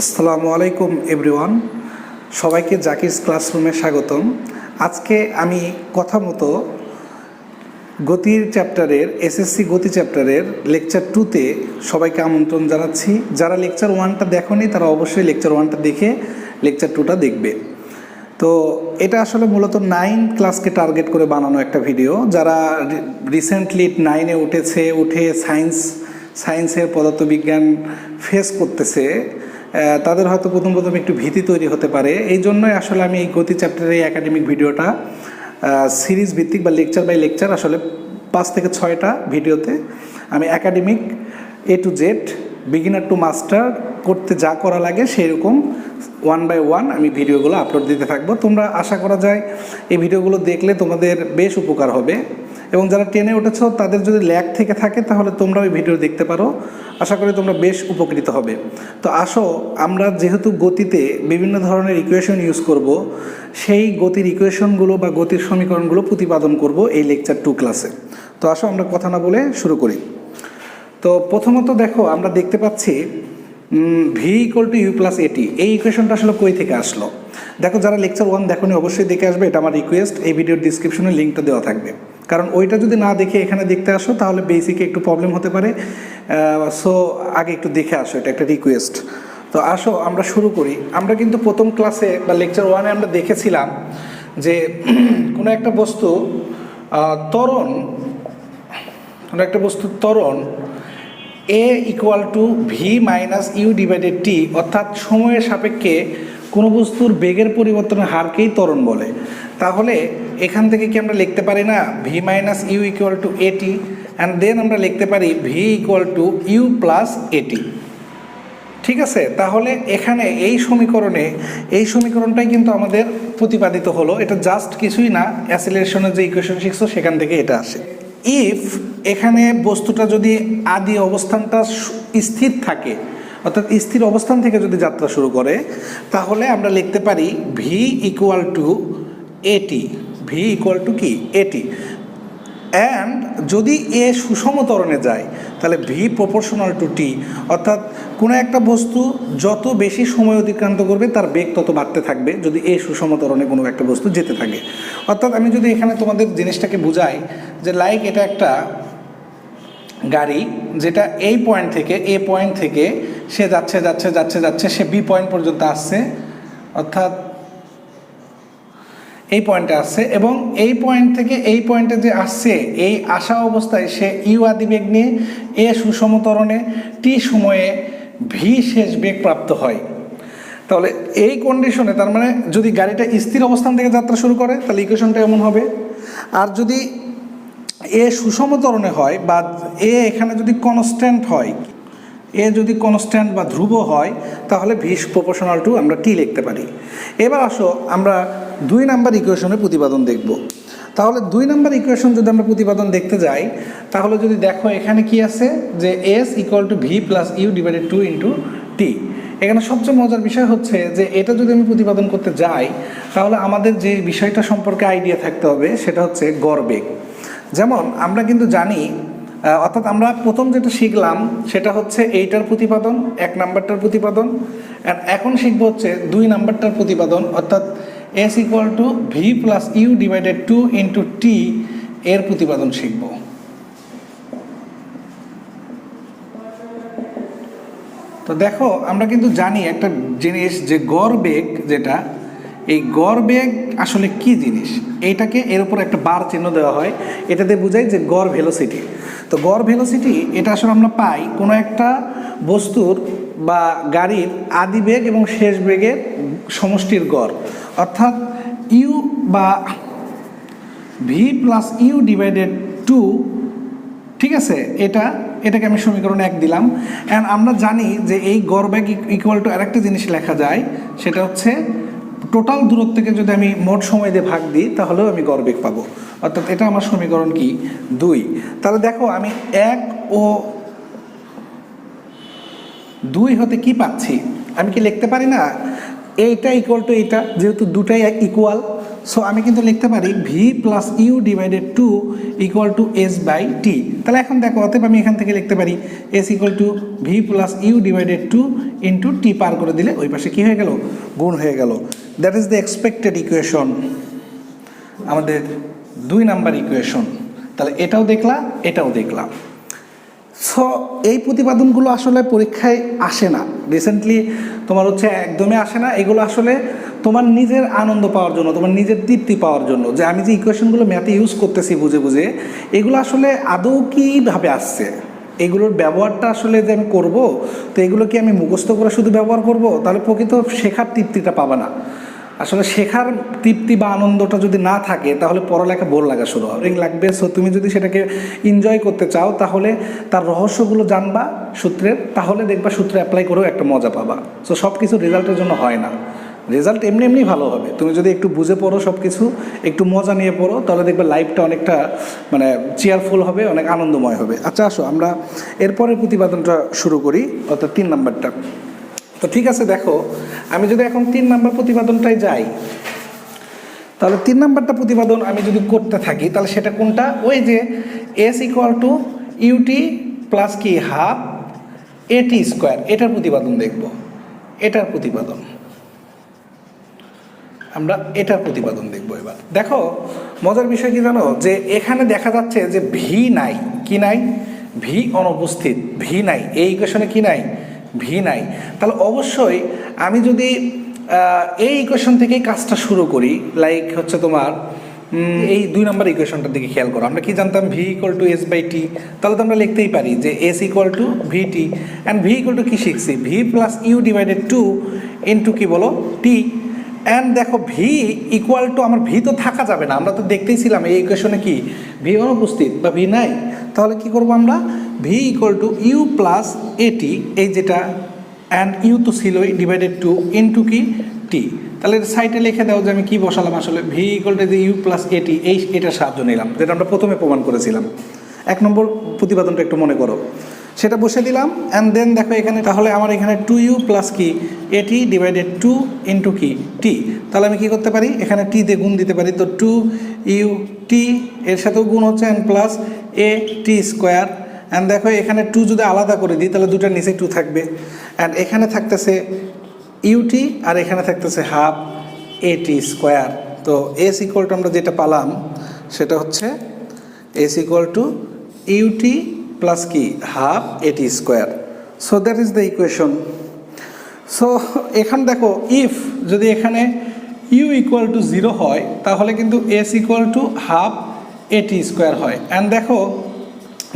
আসসালামু আলাইকুম এভরিওয়ান, সবাইকে জাকিরস ক্লাসরুমে স্বাগতম। আজকে আমি কথা মতো গতির চ্যাপ্টারের এসএসসি গতি চ্যাপ্টারের লেকচার 2তে সবাইকে আমন্ত্রণ জানাচ্ছি। যারা লেকচার 1টা দেখোনি তারা অবশ্যই লেকচার 1টা দেখে লেকচার 2টা দেখবে। তো এটা আসলে মূলত 9 ক্লাসকে টার্গেট করে বানানো একটা ভিডিও। যারা রিসেন্টলি 9-এ উঠে সায়েন্সের পদার্থবিজ্ঞান ফেস করতেছে, তাদের হয়তো প্রথম একটু ভীতি তৈরি হতে পারে। এই জন্যই আসলে আমি এই গতি চ্যাপ্টারের এই একাডেমিক ভিডিওটা সিরিজ ভিত্তিক বা লেকচার বাই লেকচার আসলে 5 থেকে 6টা ভিডিওতে আমি academic A to Z beginner two master করতে যা করা লাগে সেরকম 1 by 1 আমি ভিডিওগুলো আপলোড দিতে থাকবো। তোমরা আশা করা যায় এই ভিডিওগুলো দেখলে তোমাদের বেশ উপকার হবে, এবং যারা 10-এ উঠেছো তাদের যদি ল্যাগ থেকে থাকে তাহলে তোমরা ওই ভিডিও দেখতে পারো। আশা করি তোমরা বেশ উপকৃত হবে। তো আসো, আমরা যেহেতু গতিতে বিভিন্ন ধরনের ইকুয়েশন ইউজ করব, সেই গতির ইকুয়েশনগুলো বা গতির সমীকরণগুলো প্রতিপাদন করব এই লেকচার 2 ক্লাসে। তো আসো আমরা কথা না বলে শুরু করি। তো প্রথমত দেখো, আমরা দেখতে পাচ্ছি v equal to you plus at. এই ইকুয়েশনটা আসলে কই থেকে আসলো? দেখো, যারা লেকচার 1 দেখোনি অবশ্যই দেখে আসবে, এটা আমার রিকোয়েস্ট। এই ভিডিওর ডিসক্রিপশনে লিঙ্কটা দেওয়া থাকবে, কারণ ওইটা যদি না দেখে এখানে দেখতে আসো তাহলে বেসিকে একটু প্রবলেম হতে পারে। সো আগে একটু দেখে আসো, এটা একটা রিকোয়েস্ট। তো আসো আমরা শুরু করি। আমরা কিন্তু প্রথম ক্লাসে বা লেকচার 1-এ আমরা দেখেছিলাম যে কোনো একটা বস্তু ত্বরণ A equal to V minus U divided T, অর্থাৎ সময়ের সাপেক্ষে কোনো বস্তুর বেগের পরিবর্তনের হারকেই ত্বরণ বলে। তাহলে এখান থেকে কি আমরা লিখতে পারি না v minus u equal to at, and then আমরা লিখতে পারি v equal to you plus at. ঠিক আছে, তাহলে এখানে এই সমীকরণটাই কিন্তু আমাদের প্রতিপাদিত হলো। এটা জাস্ট কিছুই না, অ্যাসিলারেশনের যে ইকুয়েশন শিখছো সেখান থেকে এটা আসে। ইফ এখানে বস্তুটা যদি আদি অবস্থানটা স্থির থাকে, অর্থাৎ স্থির অবস্থান থেকে যদি যাত্রা শুরু করে, তাহলে আমরা লিখতে পারি ভি ইকুয়াল টু এটি। ভি ইকুয়াল টু কি? এটি। অ্যান্ড যদি এ সুষম ত্বরণে যায় তাহলে ভি প্রপোর্শনাল টু টি, অর্থাৎ কোনো একটা বস্তু যত বেশি সময় অতিক্রান্ত করবে তার বেগ তত বাড়তে থাকবে যদি এ সুষম ত্বরণে কোনো একটা বস্তু যেতে থাকে। অর্থাৎ আমি যদি এখানে তোমাদের জিনিসটাকে বুঝাই যে লাইক এটা একটা গাড়ি, যেটা এই পয়েন্ট থেকে সে যাচ্ছে সে বি পয়েন্ট পর্যন্ত আসছে, অর্থাৎ এই পয়েন্টে আসছে, এবং এই পয়েন্ট থেকে এই পয়েন্টে যে আসছে এই আসা অবস্থায় সে ইউ আদি বেগ নিয়ে এ সুষম ত্বরণে টি সময়ে ভি শেষ বেগ প্রাপ্ত হয়। তাহলে এই কন্ডিশনে তার মানে যদি গাড়িটা স্থির অবস্থান থেকে যাত্রা শুরু করে তাহলে ইকুয়েশনটা এমন হবে। আর যদি এ সুষম ত্বরণে হয় বা এ এখানে যদি কনস্ট্যান্ট হয়, এ যদি কনস্ট্যান্ট বা ধ্রুব হয়, তাহলে ভি প্রপোর্শনাল টু আমরা টি লিখতে পারি। এবার আসো আমরা 2 নাম্বার ইকুয়েশনের প্রতিপাদন দেখব। তাহলে 2 নাম্বার ইকুয়েশন যদি আমরা প্রতিপাদন দেখতে যাই, তাহলে যদি দেখো এখানে কি আছে যে S equal to V plus you divided 2 into T. এখানে সবচেয়ে মজার বিষয় হচ্ছে যে এটা যদি আমি প্রতিপাদন করতে যাই তাহলে আমাদের যে বিষয়টা সম্পর্কে আইডিয়া থাকতে হবে সেটা হচ্ছে গড় বেগ। যেমন আমরা কিন্তু জানি, অর্থাৎ আমরা প্রথম যেটা শিখলাম সেটা হচ্ছে এইটার প্রতিপাদন, 1 নাম্বারটার প্রতিপাদন, অ্যান্ড এখন শিখবো হচ্ছে 2 নাম্বারটার প্রতিপাদন, অর্থাৎ S equal to V plus you divided 2 into T এর প্রতিপাদন শিখব। তো দেখো, আমরা কিন্তু জানি একটা জিনিস যে গড় বেগ, যেটা এই গড় বেগ আসলে কি জিনিস, এইটাকে এর উপর একটা বার চিহ্ন দেওয়া হয়, এটাতে বোঝায় যে গড় ভেলোসিটি। তো গড় ভেলোসিটি এটা আসলে আমরা পাই কোনো একটা বস্তুর বা গাড়ির আদি বেগ এবং শেষ বেগের সমষ্টির গড়, অর্থাৎ ইউ বা ভি প্লাস ইউ ডিভাইডেড 2। ঠিক আছে, এটাকে আমি সমীকরণ 1 দিলাম। অ্যান্ড আমরা জানি যে এই গড় বেগ ইকুয়াল টু আরেকটা জিনিস লেখা যায়, সেটা হচ্ছে টোটাল দূরত্বকে যদি আমি মোট সময় দিয়ে ভাগ দিই তাহলেও আমি গড় বেগ পাবো, অর্থাৎ এটা আমার সমীকরণ কি 2। তাহলে দেখো আমি 1 ও 2 হতে কি পাচ্ছি, আমি কি লিখতে পারি না এইটা ইকুয়াল টু এইটা, যেহেতু দুটাই ইকুয়াল সো আমি কিন্তু লিখতে পারি V plus you divided two equal to S by T. তাহলে এখন দেখো অতএব আমি এখান থেকে লিখতে পারি S equal to V plus you divided two into T পার করে দিলে ওই পাশে কী হয়ে গেল, গুণ হয়ে গেল। That is the expected equation, আমাদের 2 নাম্বার ইকুয়েশন। তাহলে এটাও দেখলাম, এটাও দেখলাম। সো এই প্রতিপাদনগুলো আসলে পরীক্ষায় আসে না, রিসেন্টলি তোমার হচ্ছে একদমই আসে না। এগুলো আসলে তোমার নিজের আনন্দ পাওয়ার জন্য, তোমার নিজের তৃপ্তি পাওয়ার জন্য, যে আমি যে ইকুয়েশনগুলো ম্যাথে ইউজ করতেছি বুঝে বুঝে, এগুলো আসলে আদৌ কীভাবে আসছে, এগুলোর ব্যবহারটা আসলে যে আমি করব, তো এগুলো কি আমি মুখস্থ করে শুধু ব্যবহার করব, তাহলে প্রকৃত শেখার তৃপ্তিটা পাবা না। আসলে শেখার তৃপ্তি বা আনন্দটা যদি না থাকে তাহলে পড়ালেখা বোর লাগা শুরু হবে, লাগবে। সো তুমি যদি সেটাকে এনজয় করতে চাও তাহলে তার রহস্যগুলো জানবা সূত্রের, তাহলে দেখবা সূত্রে অ্যাপ্লাই করেও একটা মজা পাবা। সো সব কিছু রেজাল্টের জন্য হয় না, রেজাল্ট এমনি এমনি ভালো হবে। তুমি যদি একটু বুঝে পড়ো, সব কিছু একটু মজা নিয়ে পড়ো, তাহলে দেখবে লাইফটা অনেকটা মানে চেয়ারফুল হবে, অনেক আনন্দময় হবে। আচ্ছা আসো আমরা এরপরের প্রতিপাদনটা শুরু করি, অর্থাৎ 3 নাম্বারটা। তো ঠিক আছে, দেখো আমি যদি এখন 3 নাম্বার প্রতিপাদনটায় যাই, তাহলে 3 নাম্বারটা প্রতিপাদন আমি যদি করতে থাকি, তাহলে সেটা কোনটা, ওই যে S equal to ut plus কি হাফ এটি স্কোয়ার, এটার প্রতিপাদন দেখব। এটার প্রতিপাদন আমরা এটার প্রতিপাদন দেখব। এবার দেখো মজার বিষয় কি জানো, যে এখানে দেখা যাচ্ছে যে ভি নাই, কি নাই, ভি অনুপস্থিত, ভি নাই এই ইকুয়েশনে, কি নাই, ভি নাই। তাহলে অবশ্যই আমি যদি এই ইকুয়েশন থেকেই কাজটা শুরু করি, লাইক হচ্ছে তোমার এই 2 নম্বর ইকুয়েশনটার দিকে খেয়াল করো। আমরা কি জানতাম, V equal to S by T, তাহলে তো আমরা লিখতেই পারি যে S equal to V T, and V equal to কি শিখছি, V plus you divided two into কি বলো টি। অ্যান্ড দেখো ভি ইকুয়াল টু, আমার ভি তো থাকা যাবে না, আমরা তো দেখতেইছিলাম এই ইকুয়েশনে কি ভি অনুপস্থিত বা ভি নাই। তাহলে কি করব আমরা, v equal to you plus at, এই যেটা অ্যান্ড ইউ তো ছিলই, ডিভাইডেড টু ইন্টু কি টি। তাহলে সাইডে লিখে দাও যে আমি কি বসালাম, আসলে ভি ইকুয়াল টু যে ইউ প্লাস এটি, এটার সাহায্য নিলাম, যেটা আমরা প্রথমে প্রমাণ করেছিলাম। 1 নম্বর প্রতিপাদনটা একটু মনে করো, সেটা বসে দিলাম। অ্যান্ড দেন দেখো এখানে, তাহলে আমার এখানে 2u প্লাস কি এটি ডিভাইডেড 2 ইন্টু কি টি। তাহলে আমি কি করতে পারি, এখানে টি দিয়ে গুণ দিতে পারি, তো 2u টি এর সাথেও গুণ হচ্ছে, and plus A T square. And দেখো এখানে 2 যদি আলাদা করে দিই তাহলে দুটার নিচে 2 থাকবে, অ্যান্ড এখানে থাকতেছে ইউটি আর এখানে থাকতেছে হাফ এটি স্কোয়ার। তো এস ইকুয়াল টু আমরা যেটা পালাম সেটা হচ্ছে s equal to ut plus কি half at square. So that is the equation. So এখানে দেখো ইফ যদি এখানে ইউ ইকুয়াল টু 0 হয় তাহলে কিন্তু S equal to half at square হয়। অ্যান্ড দেখো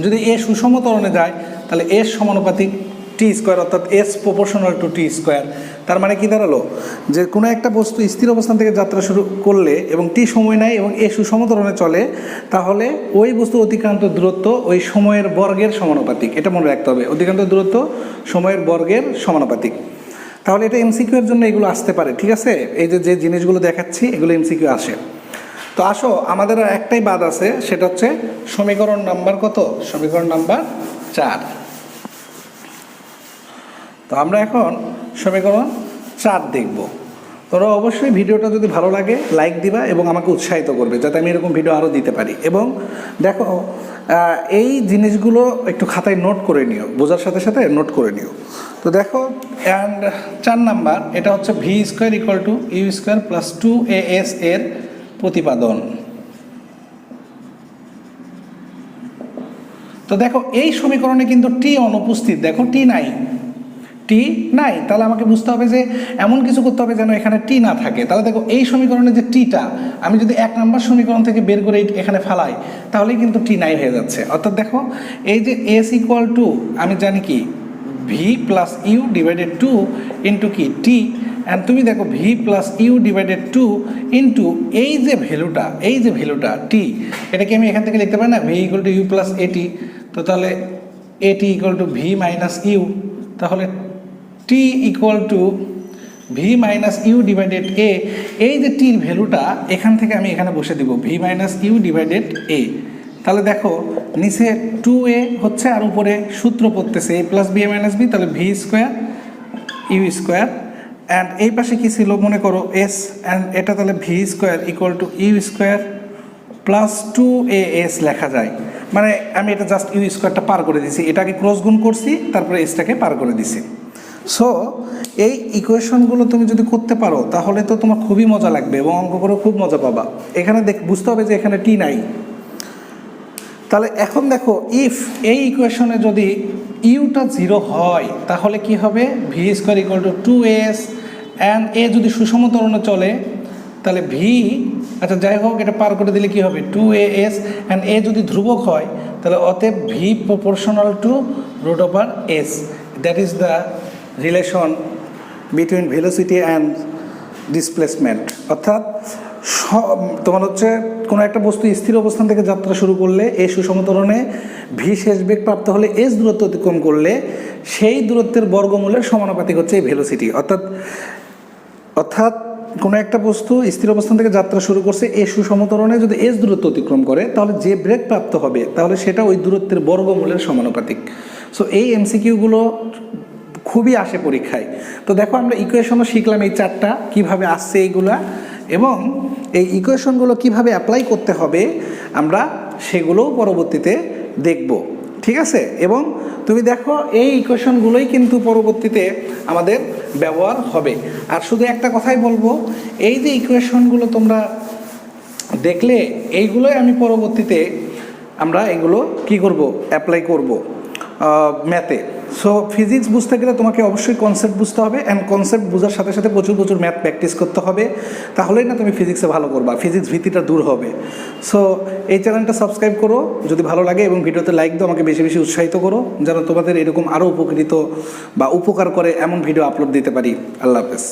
যদি এ সুষম ত্বরণে যায় তাহলে এস সমানুপাতিক টি স্কোয়ার, অর্থাৎ S proportional to T square. তার মানে কি দাঁড়ালো, যে কোনো একটা বস্তু স্থির অবস্থান থেকে যাত্রা শুরু করলে এবং টি সময় নেয় এবং এ সুষম ত্বরণে চলে, তাহলে ওই বস্তু অতিক্রান্ত দূরত্ব ওই সময়ের বর্গের সমানুপাতিক। এটা মনে রাখতে হবে, অতিক্রান্ত দূরত্ব সময়ের বর্গের সমানুপাতিক। তাহলে এটা এমসিকিউ এর জন্য এগুলো আসতে পারে, ঠিক আছে। এই যে জিনিসগুলো দেখাচ্ছি এগুলো এমসিকিউ আসে। তো আসো আমাদের আর একটাই বাদ আছে, সেটা হচ্ছে সমীকরণ নাম্বার কত, সমীকরণ নাম্বার 4। তো আমরা এখন সমীকরণ 4 দেখব। তোমরা অবশ্যই ভিডিওটা যদি ভালো লাগে লাইক দিবা এবং আমাকে উৎসাহিত করবে যাতে আমি এরকম ভিডিও আরও দিতে পারি। এবং দেখো এই জিনিসগুলো একটু খাতায় নোট করে নিও, বোঝার সাথে সাথে নোট করে নিও। তো দেখো অ্যান্ড 4 নাম্বার, এটা হচ্ছে v square equal to u square plus 2as এর প্রতিপাদন। তো দেখো এই সমীকরণে কিন্তু টি অনুপস্থিত, দেখো টি নাই, টি নাই। তাহলে আমাকে বুঝতে হবে যে এমন কিছু করতে হবে যেন এখানে টি না থাকে। তাহলে দেখো এই সমীকরণে যে টিটা আমি যদি 1 নম্বর সমীকরণ থেকে বের করে এখানে ফালাই তাহলেই কিন্তু টি নাই হয়ে যাচ্ছে। অর্থাৎ দেখো এই যে এস ইকুয়াল টু আমি জানি কি v plus you divided 2 into কি টি, অ্যান্ড তুমি দেখো v plus you divided 2 into এই যে ভ্যালুটা টি, এটাকে আমি এখান থেকে লিখতে পারি না, V equal to you plus A T. তো তাহলে A T equal to V minus U, তাহলে T equal to V minus U divided A. এই যে টির ভ্যালুটা এখান থেকে আমি এখানে বসে দিব ভি মাইনাস ইউ ডিভাইডেড এ। তাহলে দেখো নিচে 2a হচ্ছে আর উপরে সূত্র পড়তেছে a plus B minus B, তাহলে V square U square and এই পাশে কী ছিল মনে করো এস, অ্যান্ড এটা তাহলে V square equal to u square plus 2as লেখা যায়। মানে আমি এটা জাস্ট ইউ স্কোয়ারটা পার করে দিছি, এটাকে ক্রস গুণ করছি, তারপরে এসটাকে পার করে দিছি। সো এই ইকুয়েশনগুলো তুমি যদি করতে পারো তাহলে তো তোমার খুবই মজা লাগবে এবং অঙ্ক করে খুব মজা পাবা। এখানে বুঝতে হবে যে এখানে টি নাই। তাহলে এখন দেখো ইফ এই ইকুয়েশনে যদি ইউটা 0 হয় তাহলে কি হবে, v square equal to 2as, and a যদি সুষম ত্বরণে চলে তাহলে ভি, আচ্ছা যাই হোক এটা পার করে দিলে কি হবে 2as, অ্যান্ড এ যদি ধ্রুবক হয় তাহলে অতএব v proportional to root over s. That is the relation between velocity and displacement. অর্থাৎ তোমার হচ্ছে কোনো একটা বস্তু স্থির অবস্থান থেকে যাত্রা শুরু করলে এই সুষম ত্বরণে ভি শেষ বেগ প্রাপ্ত হলে এস দূরত্ব অতিক্রম করলে সেই দূরত্বের বর্গমূলের সমানুপাতিক হচ্ছে এই ভেলোসিটি। অর্থাৎ কোনো একটা বস্তু স্থির অবস্থান থেকে যাত্রা শুরু করছে এই সুষম ত্বরণে যদি এস দূরত্ব অতিক্রম করে তাহলে যে বেগ প্রাপ্ত হবে তাহলে সেটা ওই দূরত্বের বর্গমূলের সমানুপাতিক। সো এই এমসিকিউগুলো খুবই আসে পরীক্ষায়। তো দেখো আমরা ইকুয়েশনও শিখলাম এই 4টা কীভাবে আসছে এইগুলা, এবং এই ইকুয়েশনগুলো কিভাবে অ্যাপ্লাই করতে হবে আমরা সেগুলোও পরবর্তীতে দেখব, ঠিক আছে। এবং তুমি দেখো এই ইকুয়েশনগুলোই কিন্তু পরবর্তীতে আমাদের ব্যবহার হবে। আর শুধু একটা কথাই বলবো, এই যে ইকুয়েশনগুলো তোমরা দেখলে এইগুলোই আমি পরবর্তীতে আমরা এগুলো কি করব, অ্যাপ্লাই করব ম্যাথে। সো ফিজিক্স বুঝতে গেলে তোমাকে অবশ্যই কনসেপ্ট বুঝতে হবে, অ্যান্ড কনসেপ্ট বোঝার সাথে সাথে প্রচুর প্রচুর ম্যাথ প্র্যাকটিস করতে হবে, তাহলেই না তুমি ফিজিক্সে ভালো করবা, ফিজিক্স ভীতিটা দূর হবে। সো এই চ্যানেলটা সাবস্ক্রাইব করো যদি ভালো লাগে, এবং ভিডিওতে লাইক দাও, আমাকে বেশি বেশি উৎসাহিত করো যেন তোমাদের এরকম আরও উপকৃত বা উপকার করে এমন ভিডিও আপলোড দিতে পারি। আল্লাহ হাফেজ।